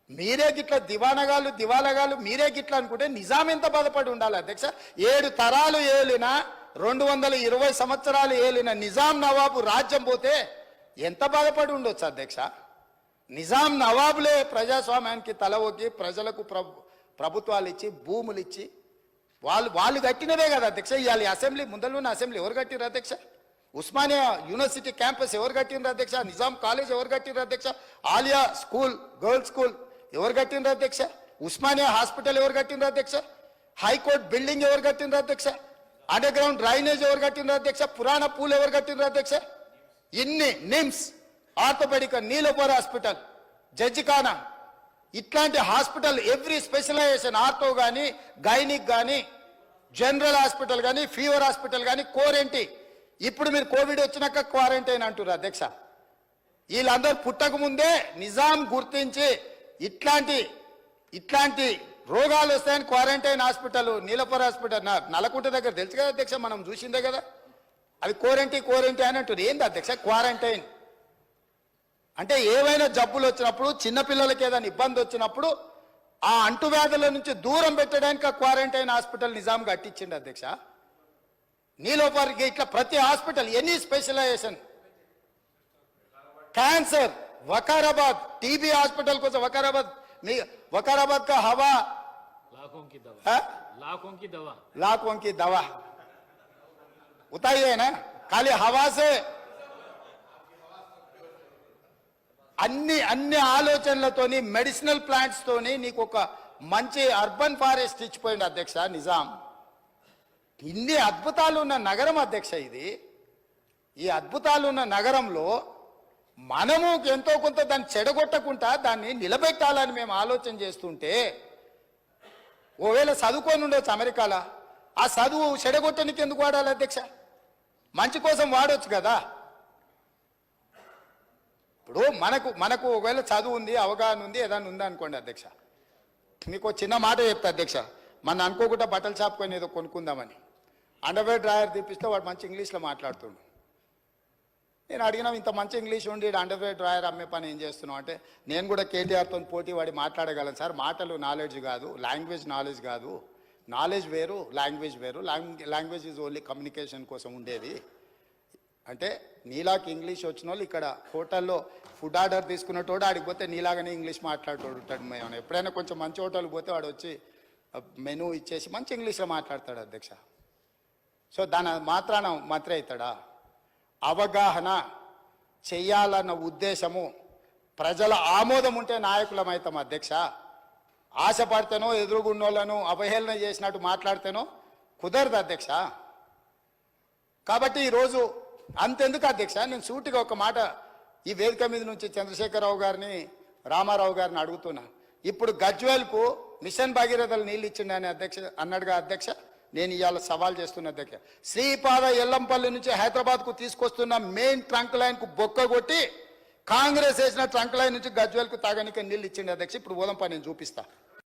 మీరే గిట్ల దివాలగాలు మీరే గిట్ల అనుకుంటే నిజాం ఎంత బాధపడి ఉండాలి అధ్యక్ష? 7 తరాలు ఏలిన 220 సంవత్సరాలు ఏలిన నిజాం నవాబు రాజ్యం పోతే ఎంత బాధపడి ఉండొచ్చు అధ్యక్ష? నిజాం నవాబులే ప్రజాస్వామ్యానికి తల ఒగ్గి ప్రజలకు ప్రభుత్వాలు ఇచ్చి భూములు ఇచ్చి వాళ్ళు కట్టినవే కదా అధ్యక్ష. ఇవాళ అసెంబ్లీ ముందరున్న అసెంబ్లీ ఎవరు కట్టిరు అధ్యక్ష? ఉస్మానియా యూనివర్సిటీ క్యాంపస్ ఎవరు కట్టిండ్రు అధ్యక్ష? నిజాం కాలేజ్ ఎవరు కట్టిండ్రు అధ్యక్ష? ఆలియా స్కూల్ గర్ల్స్ స్కూల్ ఎవరు కట్టిండ్రు అధ్యక్ష? ఉస్మానియా హాస్పిటల్ ఎవరు కట్టిండ్రు అధ్యక్ష? హైకోర్టు బిల్డింగ్ ఎవరు కట్టిండ్రు అధ్యక్ష? అండర్ గ్రౌండ్ డ్రైనేజ్ ఎవరు కట్టిండ్రు అధ్యక్ష? పురాణ పూల్ ఎవరు కట్టిండ్రు అధ్యక్ష? ఇన్ని నిమ్స్, ఆర్థోపెడిక్, నీలోపర్ హాస్పిటల్, జడ్జిఖానా, ఇట్లాంటి హాస్పిటల్ ఎవ్రీ స్పెషలైజేషన్, ఆర్థో కానీ గైనిక్ కానీ జనరల్ హాస్పిటల్ కానీ ఫీవర్ హాస్పిటల్ కానీ కోరెంటీ. ఇప్పుడు మీరు కోవిడ్ వచ్చినాక క్వారంటైన్ అంటున్నారు అధ్యక్ష. వీళ్ళందరూ పుట్టక ముందే నిజాం గుర్తించి ఇట్లాంటి రోగాలు వస్తాయని క్వారంటైన్ హాస్పిటల్, నీలపర్ హాస్పిటల్, నల్లకుంట దగ్గర తెలుసు కదా అధ్యక్ష, మనం చూసిందే కదా. అది కోరెంటీ అని అంటుంది. ఏంది అధ్యక్ష క్వారంటైన్ అంటే? ఏవైనా జబ్బులు వచ్చినప్పుడు, చిన్నపిల్లలకి ఏదైనా ఇబ్బంది వచ్చినప్పుడు ఆ అంటువ్యాధుల నుంచి దూరం పెట్టడానికి ఆ క్వారంటైన్ హాస్పిటల్ నిజాం కట్టించింది అధ్యక్ష. నీలోపర్ ఇట్లా ప్రతి hospital, any specialisation, cancer, Vikarabad TB hospital కోసం वकाराबाद का हवा लाखों की दवा उताई है ना, खाली हवा से అన్ని ఆలోచనలతోని మెడిసినల్ ప్లాంట్స్ తోని నీకు ఒక మంచి అర్బన్ ఫారెస్ట్ ఇచ్చిపోయింది అధ్యక్ష నిజాం. ఇన్ని అద్భుతాలు ఉన్న నగరం అధ్యక్ష ఇది. ఈ అద్భుతాలు ఉన్న నగరంలో మనము ఎంతో కొంత దాన్ని చెడగొట్టకుండా దాన్ని నిలబెట్టాలని మేము ఆలోచన చేస్తుంటే, ఓవేళ చదువుకొని ఉండొచ్చు అమెరికాలో, ఆ చదువు చెడగొట్టడానికి ఎందుకు వాడాలి అధ్యక్ష? మంచి కోసం వాడొచ్చు కదా. ఇప్పుడు మనకు ఒకవేళ చదువు ఉంది, అవగాహన ఉంది, ఏదైనా ఉంది అనుకోండి అధ్యక్ష, మీకు చిన్న మాట చెప్తా అధ్యక్ష. మన అనుకోకుండా బట్టల షాప్ కొని ఏదో కొనుక్కుందామని అండర్వేర్ డ్రాయర్ తీపిస్తే వాడు మంచి ఇంగ్లీష్లో మాట్లాడుతుండు. నేను అడిగినా, ఇంత మంచి ఇంగ్లీష్ ఉండి అండర్వేర్ డ్రాయర్ అమ్మే పని ఏం చేస్తున్నావు అంటే, నేను కూడా కేటీఆర్తో పోటీ వాడి మాట్లాడగలను సార్. మాటలు నాలెడ్జ్ కాదు, లాంగ్వేజ్ నాలెడ్జ్ కాదు. నాలెడ్జ్ వేరు, లాంగ్వేజ్ వేరు. లాంగ్వేజ్ ఈజ్ ఓన్లీ కమ్యూనికేషన్ కోసం ఉండేది. అంటే నీలాకి ఇంగ్లీష్ వచ్చిన వాళ్ళు ఇక్కడ హోటల్లో ఫుడ్ ఆర్డర్ తీసుకున్నటోడు ఆడికి పోతే నీలాగానే ఇంగ్లీష్ మాట్లాడుతూ ఉంటాడు. మేము ఎప్పుడైనా కొంచెం మంచి హోటల్కి పోతే వాడు వచ్చి మెనూ ఇచ్చేసి మంచి ఇంగ్లీష్లో మాట్లాడతాడు అధ్యక్ష. సో దాని మాత్రాన మాత్రే అవుతాడా? అవగాహన చెయ్యాలన్న ఉద్దేశము, ప్రజల ఆమోదం ఉంటే నాయకులమవుతాం అధ్యక్ష. ఆశపడితేనో ఎదురుగున్నోళ్ళను అవహేళన చేసినట్టు మాట్లాడితేనో కుదరదు అధ్యక్ష. కాబట్టి ఈరోజు అంతెందుకు అధ్యక్ష, నేను సూటిగా ఒక మాట ఈ వేదిక మీద నుంచి చంద్రశేఖరరావు గారిని, రామారావు గారిని అడుగుతున్నా. ఇప్పుడు గజ్వేల్కు మిషన్ భగీరథలు నీళ్ళు ఇచ్చిండని అన్నాడుగా అధ్యక్ష. నేను ఇవాళ సవాల్ చేస్తున్న అధ్యక్ష, శ్రీపాద ఎల్లంపల్లి నుంచి హైదరాబాద్కు తీసుకొస్తున్న మెయిన్ ట్రంక్ లైన్కు బొక్క కొట్టి కాంగ్రెస్ వేసిన ట్రంక్ లైన్ నుంచి గజ్వేల్కు తాగడానికి నీళ్ళు ఇచ్చిండు అధ్యక్ష. ఇప్పుడు ఓదంపా నేను చూపిస్తా.